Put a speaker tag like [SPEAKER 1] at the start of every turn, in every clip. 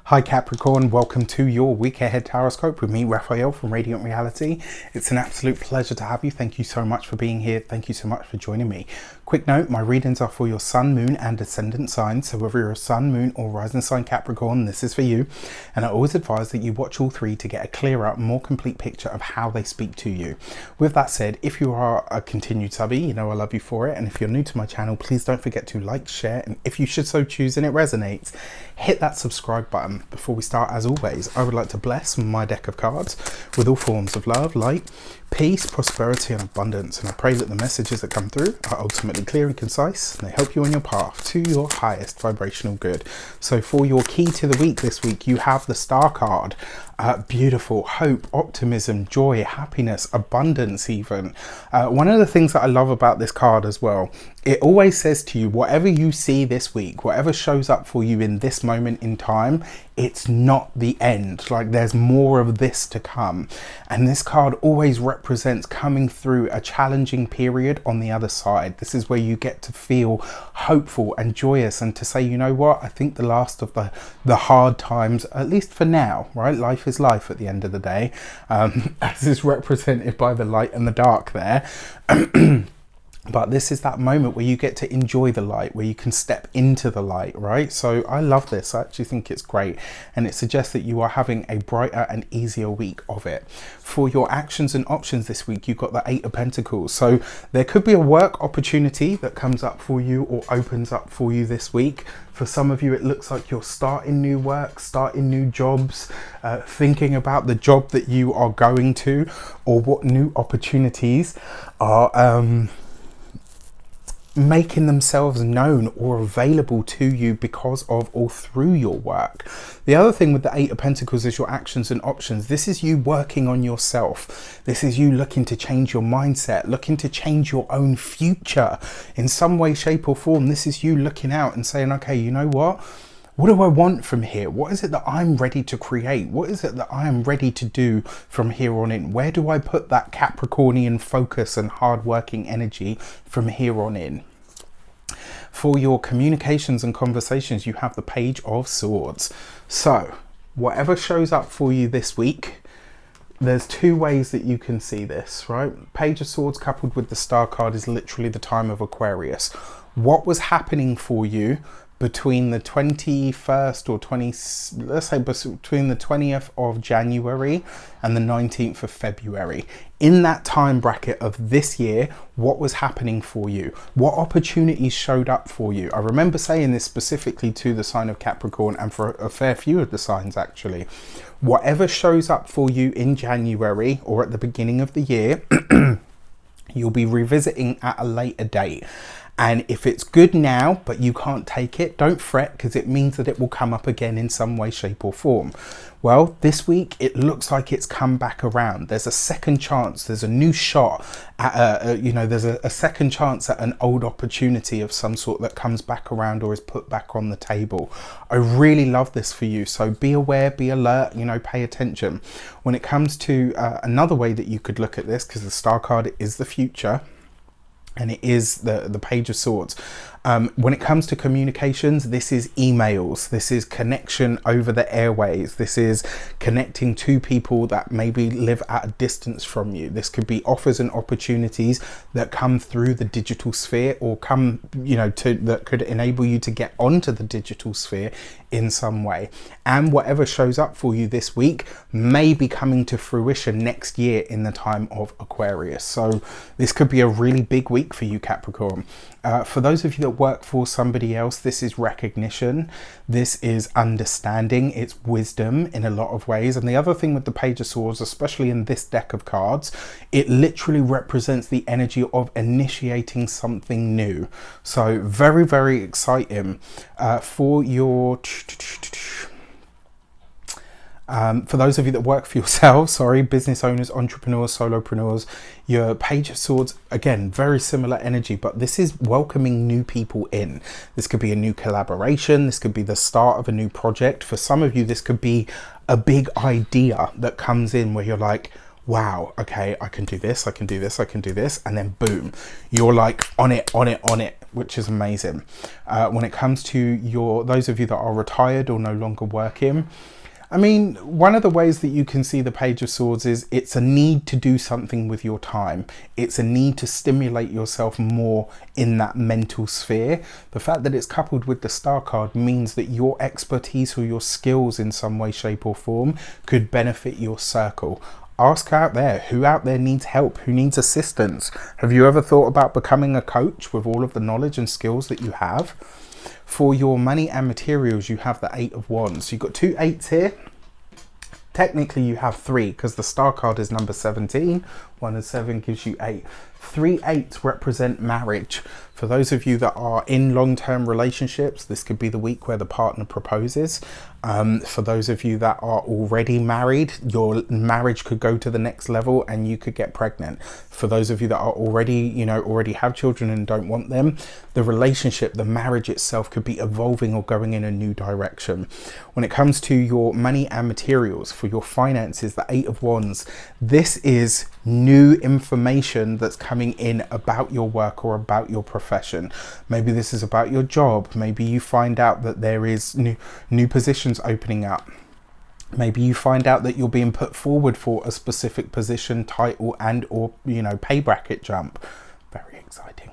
[SPEAKER 1] Hi Capricorn, welcome to your week ahead horoscope with me, Raphael from Reydiant Reality. It's an absolute pleasure to have you. Thank you so much for being here. Thank you so much for joining me. Quick note, my readings are for your sun, moon and ascendant signs. So whether you're a sun, moon or rising sign Capricorn, this is for you. And I always advise that you watch all three to get a clearer, more complete picture of how they speak to you. With that said, if you are a continued subby, you know I love you for it. And if you're new to my channel, please don't forget to like, share, and if you should so choose and it resonates, hit that subscribe button. Before we start, as always, I would like to bless my deck of cards with all forms of love, light, peace, prosperity and abundance, and I pray that the messages that come through are ultimately clear and concise and they help you on your path to your highest vibrational good. So for your key to the week this week, you have the Star card. Beautiful, hope, optimism, joy, happiness, abundance even. One of the things that I love about this card as well, it always says to you, whatever you see this week, whatever shows up for you in this moment in time, it's not the end. Like there's more of this to come. And this card always represents coming through a challenging period on the other side. This is where you get to feel hopeful and joyous and to say, you know what, I think the last of the hard times, at least for now, right? Life is life at the end of the day, as is represented by the light and the dark there. But this is that moment where you get to enjoy the light, where you can step into the light, right? So I love this. I actually think it's great. And it suggests that you are having a brighter and easier week of it. For your actions and options this week, you've got the Eight of Pentacles. So there could be a work opportunity that comes up for you or opens up for you this week. For some of you, it looks like you're starting new work, starting new jobs, thinking about the job that you are going to, or what new opportunities are making themselves known or available to you because of or through your work. The other thing with the Eight of Pentacles is your actions and options. This is you working on yourself. This is you looking to change your mindset, looking to change your own future in some way, shape or form. This is you looking out and saying, okay, you know what? What do I want from here? What is it that I'm ready to create? What is it that I am ready to do from here on in? Where do I put that Capricornian focus and hard-working energy from here on in? For your communications and conversations, you have the Page of Swords. So whatever shows up for you this week, there's two ways that you can see this, right? Page of Swords coupled with the Star card is literally the time of Aquarius. What was happening for you between the 21st or 20, let's say between the 20th of January and the 19th of February. In that time bracket of this year, what was happening for you? What opportunities showed up for you? I remember saying this specifically to the sign of Capricorn and for a fair few of the signs actually. Whatever shows up for you in January or at the beginning of the year, you'll be revisiting at a later date. And if it's good now, but you can't take it, don't fret, because it means that it will come up again in some way, shape or form. Well, this week, it looks like it's come back around. There's a second chance. There's a new shot at, there's a second chance at an old opportunity of some sort that comes back around or is put back on the table. I really love this for you. So be aware, be alert, pay attention. When it comes to another way that you could look at this, because the Star card is the future, and it is the Page of Swords. When it comes to communications, this is emails, this is connection over the airways, this is connecting to people that maybe live at a distance from you. This could be offers and opportunities that come through the digital sphere or come, that could enable you to get onto the digital sphere in some way. And whatever shows up for you this week may be coming to fruition next year in the time of Aquarius. So this could be a really big week for you, Capricorn. For those of you that work for somebody else, this is recognition, this is understanding, it's wisdom in a lot of ways. And the other thing with the Page of Swords, especially in this deck of cards, it literally represents the energy of initiating something new. So very, very exciting. For your for those of you that work for yourselves, business owners, entrepreneurs, solopreneurs, your Page of Swords, again, very similar energy, but this is welcoming new people in. This could be a new collaboration. This could be the start of a new project. For some of you, this could be a big idea that comes in where you're like, wow, okay, I can do this, I can do this, I can do this. And then boom, you're like on it, which is amazing. When it comes to those of you that are retired or no longer working, I mean, one of the ways that you can see the Page of Swords is it's a need to do something with your time. It's a need to stimulate yourself more in that mental sphere. The fact that it's coupled with the Star card means that your expertise or your skills in some way, shape or form could benefit your circle. Ask out there, who out there needs help, who needs assistance? Have you ever thought about becoming a coach with all of the knowledge and skills that you have? For your money and materials, you have the 8 of Wands. So you've got 2 8s here. Technically you have 3 because the Star card is number 17. 1 and 7 gives you 8. 3 8s represent marriage. For those of you that are in long-term relationships, this could be the week where the partner proposes. For those of you that are already married, your marriage could go to the next level and you could get pregnant. For those of you that are already, already have children and don't want them, the relationship, the marriage itself could be evolving or going in a new direction. When it comes to your money and materials, for your finances, the 8 of Wands, this is new information that's coming in about your work or about your profession. Maybe this is about your job. Maybe you find out that there is new positions opening up. Maybe you find out that you're being put forward for a specific position, title and or pay bracket jump. Very exciting.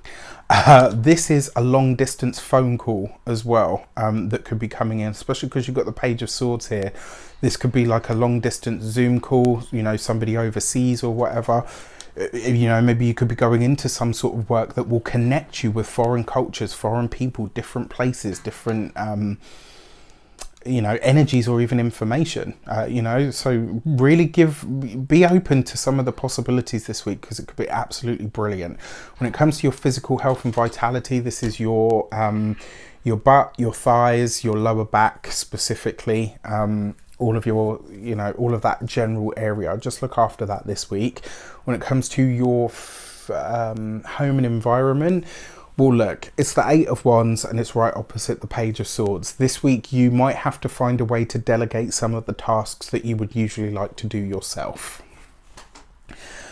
[SPEAKER 1] This is a long distance phone call as well, that could be coming in, especially because you've got the Page of Swords here. This could be like a long distance Zoom call, somebody overseas or whatever. Maybe you could be going into some sort of work that will connect you with foreign cultures, foreign people, different places, different energies or even information, so really be open to some of the possibilities this week because it could be absolutely brilliant. When it comes to your physical health and vitality, this is your butt, your thighs, your lower back specifically, all of your, all of that general area. Just look after that this week. When it comes to your home and environment, well, look, it's the 8 of Wands and it's right opposite the Page of Swords. This week, you might have to find a way to delegate some of the tasks that you would usually like to do yourself.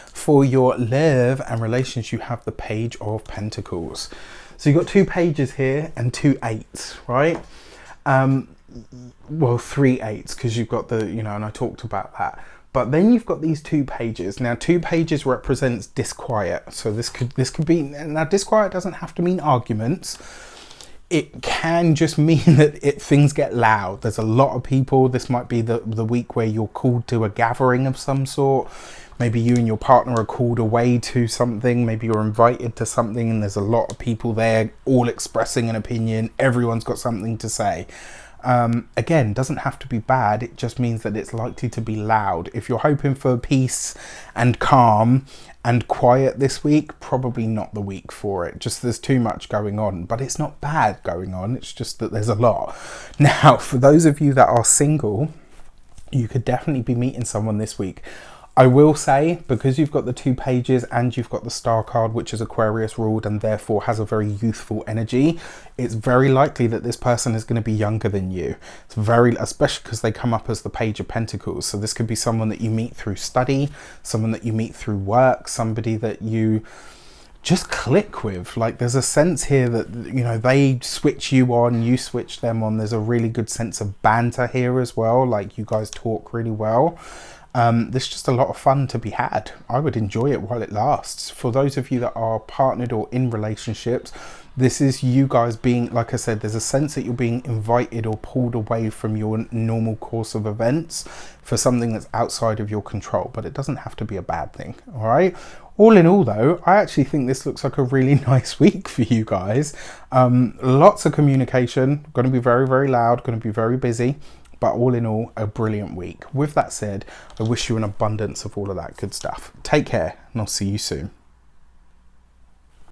[SPEAKER 1] For your love and relations, you have the Page of Pentacles. So you've got 2 pages here and 2 8s, right? Well, 3 8s because you've got the, and I talked about that. But then you've got these 2 pages. Now 2 pages represents disquiet. So this could be, now disquiet doesn't have to mean arguments. It can just mean that things get loud. There's a lot of people. This might be the week where you're called to a gathering of some sort. Maybe you and your partner are called away to something. Maybe you're invited to something and there's a lot of people there all expressing an opinion. Everyone's got something to say. Again, doesn't have to be bad. It just means that it's likely to be loud. If you're hoping for peace and calm and quiet this week, probably not the week for it. Just there's too much going on, but it's not bad going on. It's just that there's a lot. Now, for those of you that are single, you could definitely be meeting someone this week. I will say, because you've got the 2 pages and you've got the Star card, which is Aquarius ruled and therefore has a very youthful energy, it's very likely that this person is going to be younger than you. It's especially because they come up as the Page of Pentacles. So this could be someone that you meet through study, someone that you meet through work, somebody that you just click with. Like there's a sense here that, they switch you on, you switch them on. There's a really good sense of banter here as well. Like you guys talk really well. There's just a lot of fun to be had. I would enjoy it while it lasts. For those of you that are partnered or in relationships, this is you guys being, like I said, there's a sense that you're being invited or pulled away from your normal course of events for something that's outside of your control, but it doesn't have to be a bad thing. All right. All in all though, I actually think this looks like a really nice week for you guys. Lots of communication, going to be very, very loud, going to be very busy. But all in all, a brilliant week. With that said, I wish you an abundance of all of that good stuff. Take care, and I'll see you soon.